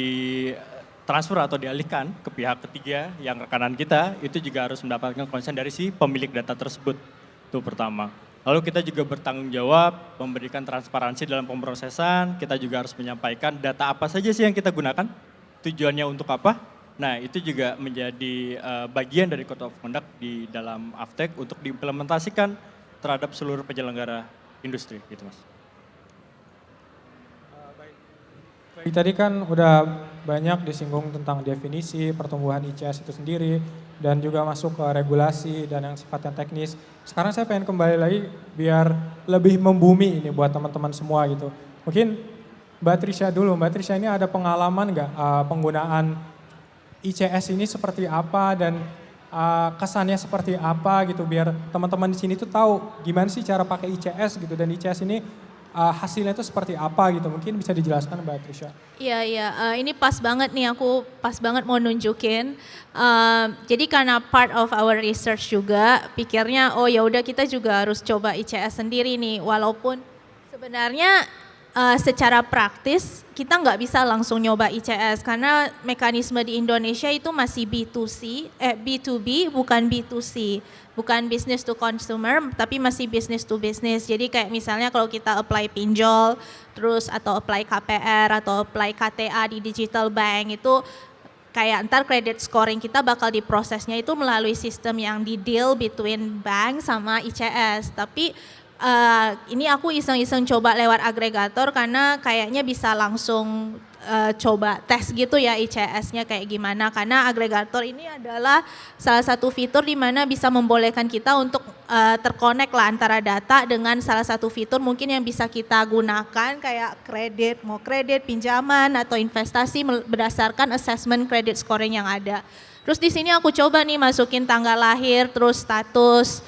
transfer atau dialihkan ke pihak ketiga yang rekanan kita, itu juga harus mendapatkan konsen dari si pemilik data tersebut. Itu pertama. Lalu kita juga bertanggung jawab, memberikan transparansi dalam pemrosesan, kita juga harus menyampaikan data apa saja sih yang kita gunakan, tujuannya untuk apa. Nah itu juga menjadi bagian dari Code of Conduct di dalam AFTEC untuk diimplementasikan terhadap seluruh penyelenggara industri, gitu Mas. Tadi kan udah banyak disinggung tentang definisi pertumbuhan ICS itu sendiri dan juga masuk ke regulasi dan yang sifatnya teknis. Sekarang saya pengen kembali lagi biar lebih membumi ini buat teman-teman semua gitu. Mungkin Mbak Trisha dulu. Mbak Trisha ini ada pengalaman nggak penggunaan ICS ini seperti apa dan kesannya seperti apa gitu biar teman-teman di sini tuh tahu gimana sih cara pakai ICS gitu dan ICS ini hasilnya itu seperti apa gitu. Mungkin bisa dijelaskan Mbak Trisha. Iya, ini pas banget nih, aku pas banget mau nunjukin. Jadi karena part of our research juga, pikirnya oh ya udah kita juga harus coba ICS sendiri nih. Walaupun sebenarnya secara praktis kita nggak bisa langsung nyoba ICS karena mekanisme di Indonesia itu masih B2B bukan B2C, bukan business to consumer tapi masih business to business. Jadi kayak misalnya kalau kita apply pinjol terus atau apply KPR atau apply KTA di digital bank itu kayak ntar credit scoring kita bakal diprosesnya itu melalui sistem yang di deal between bank sama ICS. Tapi ini aku iseng-iseng coba lewat agregator karena kayaknya bisa langsung coba tes gitu ya ICS-nya kayak gimana. Karena agregator ini adalah salah satu fitur di mana bisa membolehkan kita untuk terkonek lah antara data dengan salah satu fitur mungkin yang bisa kita gunakan kayak kredit, mau kredit, pinjaman atau investasi berdasarkan assessment credit scoring yang ada. Terus di sini aku coba nih masukin tanggal lahir, terus status,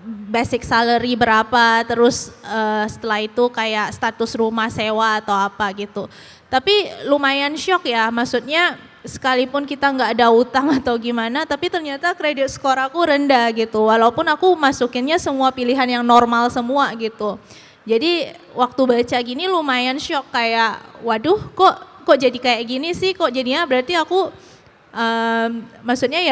basic salary berapa, terus setelah itu kayak status rumah sewa atau apa gitu. Tapi lumayan shock ya, maksudnya sekalipun kita nggak ada utang atau gimana, tapi ternyata kredit skor aku rendah gitu. Walaupun aku masukinnya semua pilihan yang normal semua gitu. Jadi waktu baca gini lumayan shock kayak, waduh kok jadi kayak gini sih, kok jadinya berarti aku, maksudnya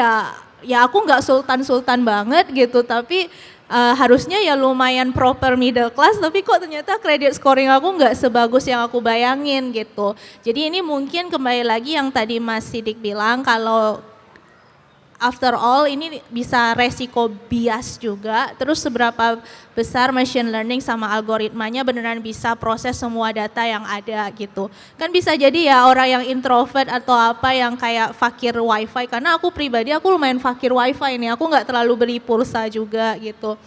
ya aku nggak sultan-sultan banget gitu, tapi harusnya ya lumayan proper middle class, tapi kok ternyata credit scoring aku nggak sebagus yang aku bayangin gitu. Jadi ini mungkin kembali lagi yang tadi Mas Sidik bilang kalau after all ini bisa resiko bias juga, terus seberapa besar machine learning sama algoritmanya beneran bisa proses semua data yang ada gitu. Kan bisa jadi ya orang yang introvert atau apa yang kayak fakir wifi, karena aku pribadi aku lumayan fakir wifi nih, aku nggak terlalu beli pulsa juga gitu.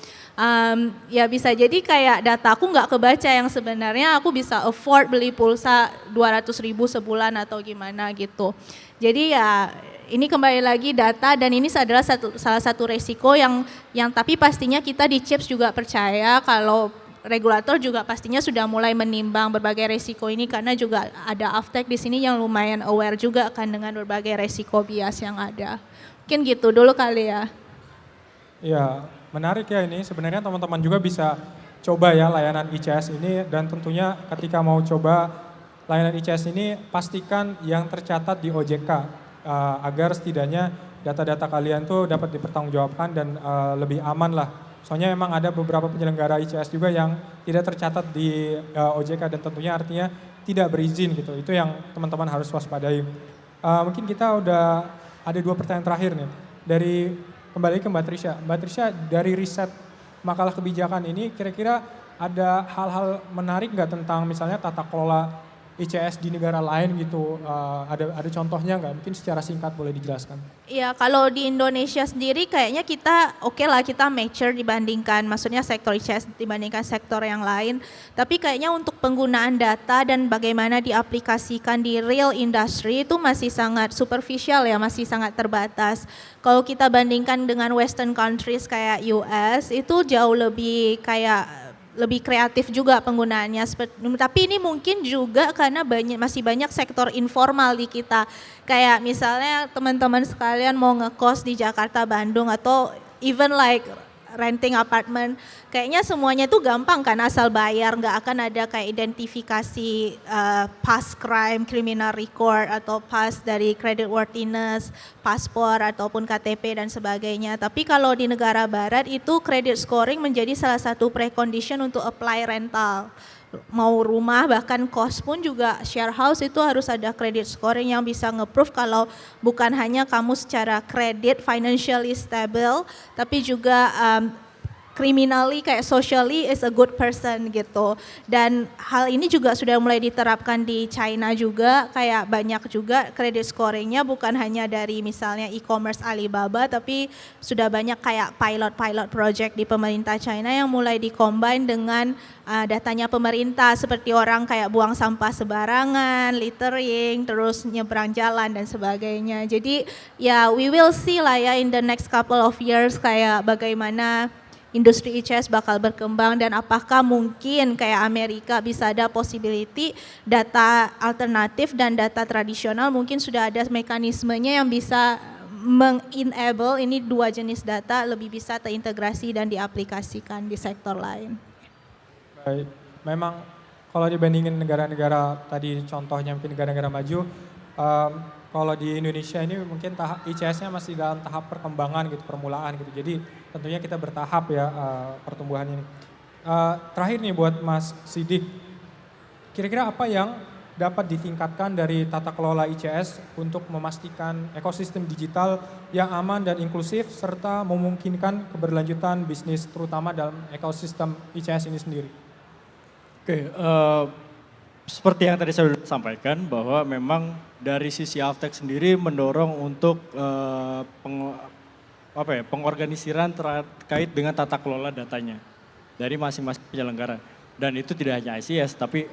Ya bisa jadi kayak data aku nggak kebaca yang sebenarnya aku bisa afford beli pulsa 200.000 sebulan atau gimana gitu. Jadi ya ini kembali lagi data dan ini adalah salah satu resiko yang tapi pastinya kita di CHIPS juga percaya kalau regulator juga pastinya sudah mulai menimbang berbagai resiko ini karena juga ada Aftek di sini yang lumayan aware juga kan dengan berbagai resiko bias yang ada. Mungkin gitu dulu kali ya. Ya, menarik ya ini. Sebenarnya teman-teman juga bisa coba ya layanan ICS ini dan tentunya ketika mau coba layanan ICS ini pastikan yang tercatat di OJK. Agar setidaknya data-data kalian tuh dapat dipertanggungjawabkan dan lebih aman lah. Soalnya memang ada beberapa penyelenggara ICS juga yang tidak tercatat di OJK dan tentunya artinya tidak berizin gitu. Itu yang teman-teman harus waspadai. Mungkin kita udah ada 2 pertanyaan terakhir nih. Kembali ke Mbak Trisha. Mbak Trisha dari riset makalah kebijakan ini kira-kira ada hal-hal menarik nggak tentang misalnya tata kelola ICS di negara lain gitu, ada contohnya nggak? Mungkin secara singkat boleh dijelaskan. Iya, kalau di Indonesia sendiri kayaknya kita oke lah kita mature dibandingkan, maksudnya sektor ICS dibandingkan sektor yang lain. Tapi kayaknya untuk penggunaan data dan bagaimana diaplikasikan di real industry itu masih sangat superficial ya, masih sangat terbatas. Kalau kita bandingkan dengan Western countries kayak US itu jauh lebih lebih kreatif juga penggunaannya. Tapi ini mungkin juga karena masih banyak sektor informal di kita. Kayak misalnya teman-teman sekalian mau ngekos di Jakarta, Bandung atau even like renting apartment. Kayaknya semuanya tuh gampang kan asal bayar, nggak akan ada kayak identifikasi past crime, criminal record atau past dari credit worthiness, paspor ataupun KTP dan sebagainya. Tapi kalau di negara barat itu credit scoring menjadi salah satu precondition untuk apply rental. Mau rumah bahkan kos pun juga share house itu harus ada credit scoring yang bisa nge-proof kalau bukan hanya kamu secara kredit financially stable tapi juga criminally kayak socially is a good person gitu. Dan hal ini juga sudah mulai diterapkan di China juga, kayak banyak juga credit scoringnya bukan hanya dari misalnya e-commerce Alibaba, tapi sudah banyak kayak pilot project di pemerintah China yang mulai di-combine dengan datanya pemerintah, seperti orang kayak buang sampah sembarangan, littering, terus nyebrang jalan dan sebagainya. Jadi ya we will see lah ya in the next couple of years kayak bagaimana industri ICS bakal berkembang dan apakah mungkin kayak Amerika bisa ada possibility data alternatif dan data tradisional mungkin sudah ada mekanismenya yang bisa mengenable ini dua jenis data lebih bisa terintegrasi dan diaplikasikan di sektor lain. Baik, memang kalau dibandingin negara-negara tadi contohnya mungkin negara-negara maju, kalau di Indonesia ini mungkin tahap ICS-nya masih dalam tahap perkembangan gitu, permulaan gitu. Jadi tentunya kita bertahap ya pertumbuhan ini. Terakhir nih buat Mas Sidik, kira-kira apa yang dapat ditingkatkan dari tata kelola ICS untuk memastikan ekosistem digital yang aman dan inklusif serta memungkinkan keberlanjutan bisnis terutama dalam ekosistem ICS ini sendiri? Oke, seperti yang tadi saya sudah sampaikan bahwa memang dari sisi Avtek sendiri mendorong untuk pengorganisiran terkait dengan tata kelola datanya dari masing-masing penyelenggara. Dan itu tidak hanya ICS tapi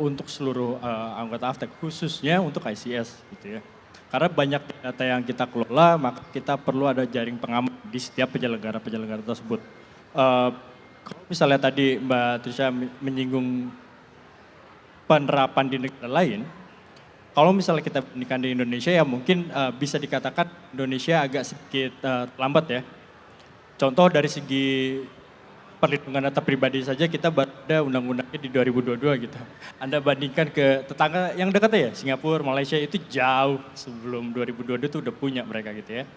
untuk seluruh anggota Avtek khususnya untuk ICS gitu ya. Karena banyak data yang kita kelola maka kita perlu ada jaring pengaman di setiap penyelenggara tersebut. Kalau misalnya tadi Mbak Trisha menyinggung penerapan di negara lain, kalau misalnya kita bandingkan di Indonesia ya mungkin bisa dikatakan Indonesia agak sedikit lambat ya. Contoh dari segi perlindungan data pribadi saja kita baru ada undang-undangnya di 2022 gitu. Anda bandingkan ke tetangga yang dekat ya, Singapura, Malaysia itu jauh sebelum 2022 itu udah punya mereka gitu ya.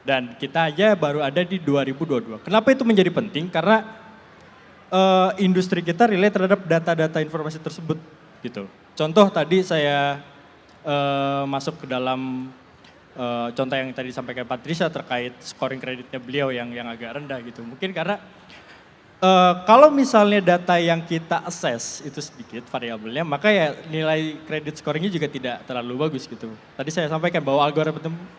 Dan kita aja baru ada di 2022. Kenapa itu menjadi penting? Karena industri kita relate terhadap data-data informasi tersebut gitu. Contoh tadi saya masuk ke dalam contoh yang tadi disampaikan Patricia terkait scoring kreditnya beliau yang agak rendah gitu. Mungkin karena kalau misalnya data yang kita assess itu sedikit variabelnya, maka ya nilai kredit scoringnya juga tidak terlalu bagus gitu. Tadi saya sampaikan bahwa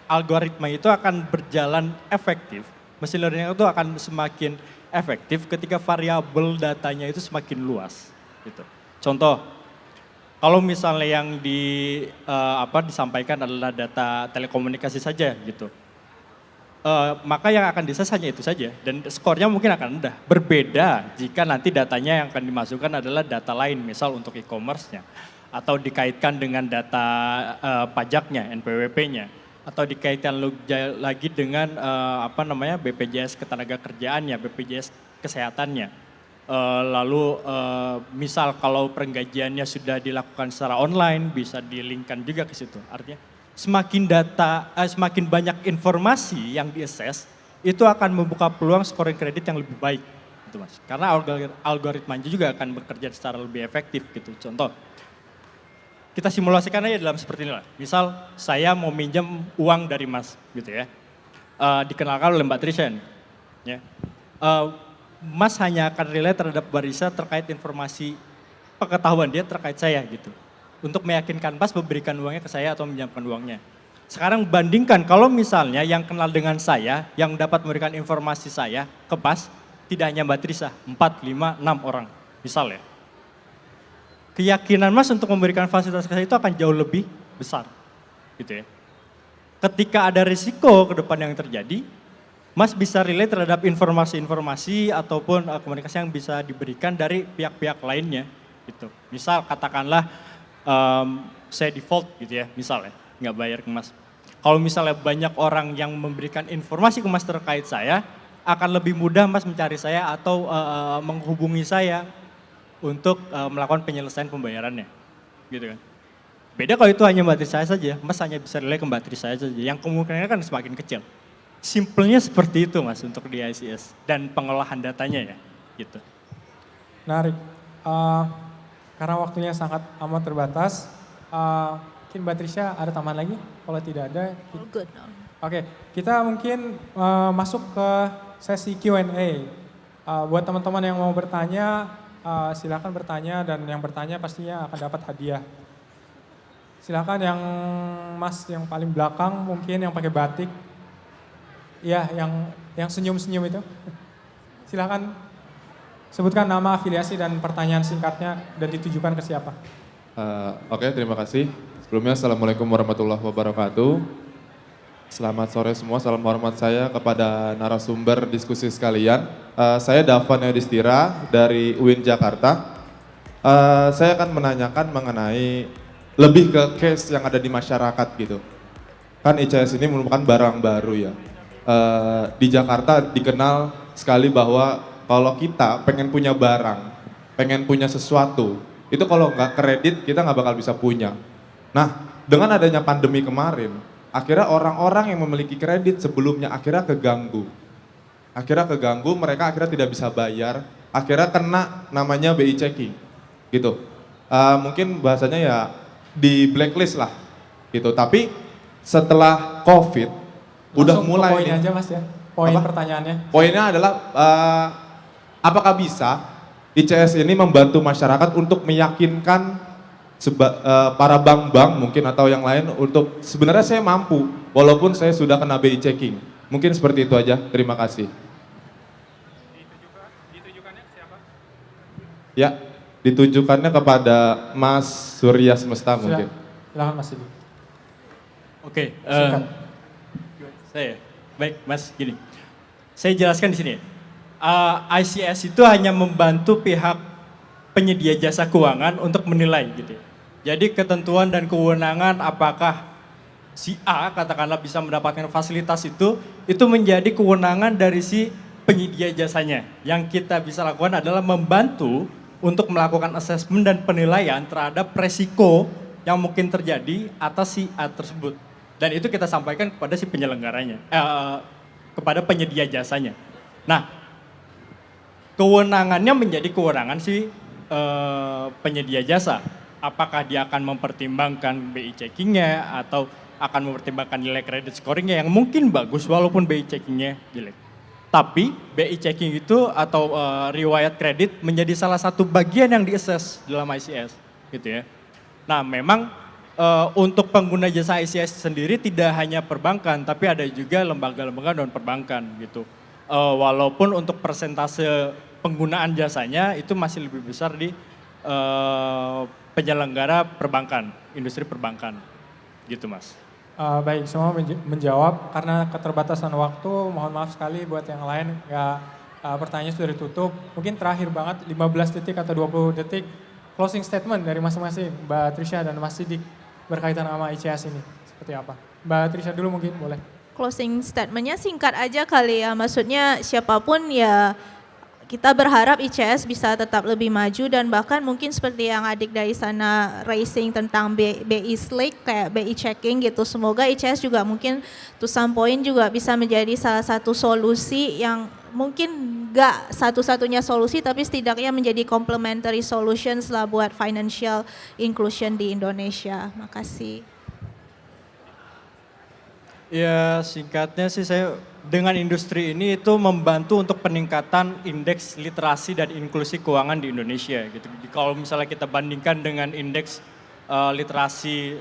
algoritma itu akan berjalan efektif, machine learning itu akan semakin efektif ketika variabel datanya itu semakin luas gitu. Contoh, kalau misalnya yang disampaikan adalah data telekomunikasi saja gitu, maka yang akan dises hanya itu saja dan skornya mungkin akan rendah. Berbeda jika nanti datanya yang akan dimasukkan adalah data lain, misal untuk e-commerce-nya atau dikaitkan dengan data pajaknya, NPWP-nya atau dikaitkan lagi dengan BPJS ketenagakerjaannya, BPJS kesehatannya. Lalu misal kalau penggajiannya sudah dilakukan secara online bisa di-linkkan juga ke situ. Artinya semakin banyak informasi yang di-assess itu akan membuka peluang scoring kredit yang lebih baik gitu Mas. Karena algoritmanya juga akan bekerja secara lebih efektif gitu. Contoh, kita simulasikan aja dalam seperti ini lah. Misal saya mau minjam uang dari Mas gitu ya. Dikenalkan oleh Mbak Trisha. Ya. Mas hanya akan relate terhadap barisa terkait informasi pengetahuan dia terkait saya gitu. Untuk meyakinkan Mas memberikan uangnya ke saya atau meminjamkan uangnya. Sekarang bandingkan kalau misalnya yang kenal dengan saya, yang dapat memberikan informasi saya ke Mas, tidak hanya Mbak Trisha, 4, 5, 6 orang misal ya. Keyakinan Mas untuk memberikan fasilitas ke saya itu akan jauh lebih besar gitu ya. Ketika ada risiko ke depan yang terjadi, Mas bisa relate terhadap informasi-informasi ataupun komunikasi yang bisa diberikan dari pihak-pihak lainnya gitu. Misal katakanlah saya default gitu ya, misal ya, nggak bayar ke Mas. Kalau misalnya banyak orang yang memberikan informasi ke Mas terkait saya, akan lebih mudah Mas mencari saya atau menghubungi saya untuk melakukan penyelesaian pembayarannya, gitu kan. Beda kalau itu hanya Mbak Trisha saja, Mas hanya bisa relay ke Mbak Trisha saja, yang kemungkinannya kan semakin kecil. Simpelnya seperti itu Mas untuk di ICS dan pengolahan datanya ya, gitu. Menarik. Karena waktunya sangat amat terbatas, mungkin Mbak Trisha ada tambahan lagi? Kalau tidak ada, Good. Oke, kita mungkin masuk ke sesi Q&A. Buat teman-teman yang mau bertanya, silakan bertanya dan yang bertanya pastinya akan dapat hadiah. Silakan yang Mas yang paling belakang mungkin yang pakai batik. Iya, yang senyum-senyum itu. Silakan sebutkan nama, afiliasi dan pertanyaan singkatnya dan ditujukan ke siapa. Oke, terima kasih. Sebelumnya Assalamualaikum warahmatullahi wabarakatuh. Selamat sore semua, salam hormat saya kepada narasumber diskusi sekalian. Saya Davan Yudhistira dari UIN Jakarta. Saya akan menanyakan mengenai lebih ke case yang ada di masyarakat gitu. Kan ICS ini merupakan barang baru ya. Di Jakarta dikenal sekali bahwa kalau kita pengen punya barang, pengen punya sesuatu, itu kalau nggak kredit kita nggak bakal bisa punya. Nah, dengan adanya pandemi kemarin, akhirnya orang-orang yang memiliki kredit sebelumnya akhirnya keganggu. Mereka akhirnya tidak bisa bayar, akhirnya kena namanya BI checking gitu. Mungkin bahasanya ya di blacklist lah gitu. Tapi setelah COVID udah Langsung mulai poinnya aja Mas ya, poin pertanyaannya. Poinnya adalah apakah bisa ICS ini membantu masyarakat untuk meyakinkan para bank-bank mungkin atau yang lain untuk sebenarnya saya mampu walaupun saya sudah kena BI checking. Mungkin seperti itu aja. Terima kasih. Ditujukannya ke siapa? Ya, ditujukannya kepada Mas Surya Semesta mungkin. Silakan Mas Sidi. Oke, Singkat. saya baik Mas gini. Saya jelaskan di sini. ICS itu hanya membantu pihak penyedia jasa keuangan untuk menilai gitu. Jadi ketentuan dan kewenangan apakah si A katakanlah bisa mendapatkan fasilitas itu menjadi kewenangan dari si penyedia jasanya. Yang kita bisa lakukan adalah membantu untuk melakukan asesmen dan penilaian terhadap resiko yang mungkin terjadi atas si A tersebut. Dan itu kita sampaikan kepada si penyelenggaranya, kepada penyedia jasanya. Nah, kewenangannya menjadi kewenangan si penyedia jasa. Apakah dia akan mempertimbangkan BI checkingnya atau akan mempertimbangkan nilai kredit scoringnya yang mungkin bagus walaupun BI checkingnya jelek. Tapi BI checking itu atau riwayat kredit menjadi salah satu bagian yang di-assess dalam ICS gitu ya. Nah memang untuk pengguna jasa ICS sendiri tidak hanya perbankan tapi ada juga lembaga-lembaga non perbankan gitu. Walaupun untuk persentase penggunaan jasanya itu masih lebih besar di penyelenggara perbankan, industri perbankan, gitu Mas. Baik, semua menjawab karena keterbatasan waktu, mohon maaf sekali buat yang lain, pertanyaan sudah ditutup. Mungkin terakhir banget 15 detik atau 20 detik closing statement dari masing-masing Mbak Trisha dan Mas Sidik berkaitan sama ICS ini, seperti apa? Mbak Trisha dulu mungkin boleh. Closing statementnya singkat aja kali ya, maksudnya siapapun ya kita berharap ICS bisa tetap lebih maju dan bahkan mungkin seperti yang adik dari sana raising tentang BI Slick kayak BI checking gitu. Semoga ICS juga mungkin to some point juga bisa menjadi salah satu solusi yang mungkin gak satu-satunya solusi tapi setidaknya menjadi complementary solutions lah buat financial inclusion di Indonesia. Makasih. Ya singkatnya sih saya dengan industri ini itu membantu untuk peningkatan indeks literasi dan inklusi keuangan di Indonesia gitu. Kalau misalnya kita bandingkan dengan indeks literasi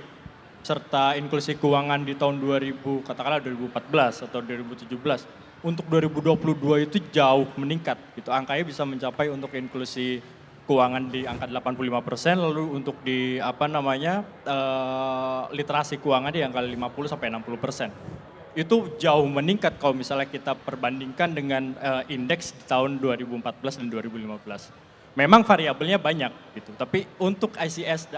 serta inklusi keuangan di tahun 2000 katakanlah 2014 atau 2017 untuk 2022 itu jauh meningkat gitu. Angkanya bisa mencapai untuk inklusi keuangan di angka 85%, lalu untuk di literasi keuangan di angka 50 sampai 60%. Itu jauh meningkat kalau misalnya kita perbandingkan dengan indeks di tahun 2014 dan 2015. Memang variabelnya banyak gitu, tapi untuk ICS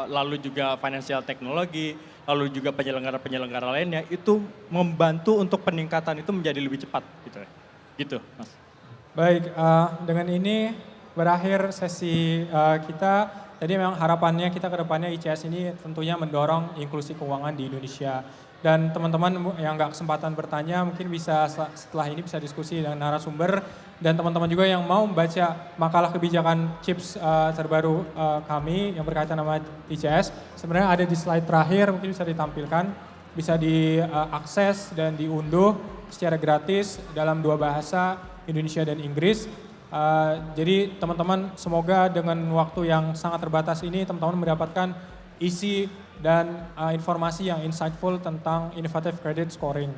lalu juga financial technology, lalu juga penyelenggara-penyelenggara lainnya itu membantu untuk peningkatan itu menjadi lebih cepat gitu. Gitu, Mas. Baik, dengan ini berakhir sesi kita. Jadi memang harapannya kita ke depannya ICS ini tentunya mendorong inklusi keuangan di Indonesia. Dan teman-teman yang nggak kesempatan bertanya mungkin bisa setelah ini bisa diskusi dengan narasumber. Dan teman-teman juga yang mau membaca makalah kebijakan CHIPS terbaru kami yang berkaitan sama ICS. Sebenarnya ada di slide terakhir, mungkin bisa ditampilkan. Bisa diakses dan diunduh secara gratis dalam 2 bahasa, Indonesia dan Inggris. Jadi teman-teman semoga dengan waktu yang sangat terbatas ini teman-teman mendapatkan isi dan informasi yang insightful tentang innovative credit scoring.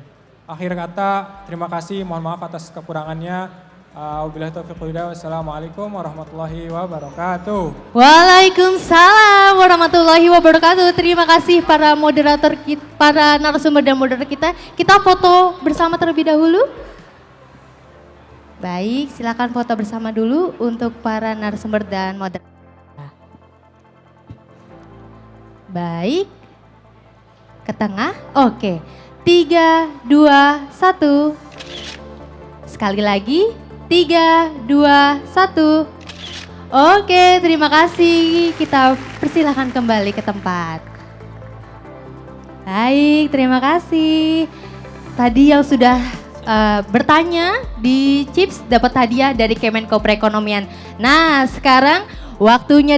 Akhir kata, terima kasih, mohon maaf atas kekurangannya. Wabillahi taufiq wal hidayah. Wassalamualaikum warahmatullahi wabarakatuh. Waalaikumsalam warahmatullahi wabarakatuh. Terima kasih para moderator kita, para narasumber dan moderator kita. Kita foto bersama terlebih dahulu. Baik, silakan foto bersama dulu untuk para narasumber dan moderator. Baik, ke tengah. Oke, 3, 2, 1. Sekali lagi. 3, 2, 1. Oke, terima kasih. Kita persilahkan kembali ke tempat. Baik, terima kasih. Tadi yang sudah bertanya di Chips dapat hadiah dari Kemenko Perekonomian. Nah, sekarang waktunya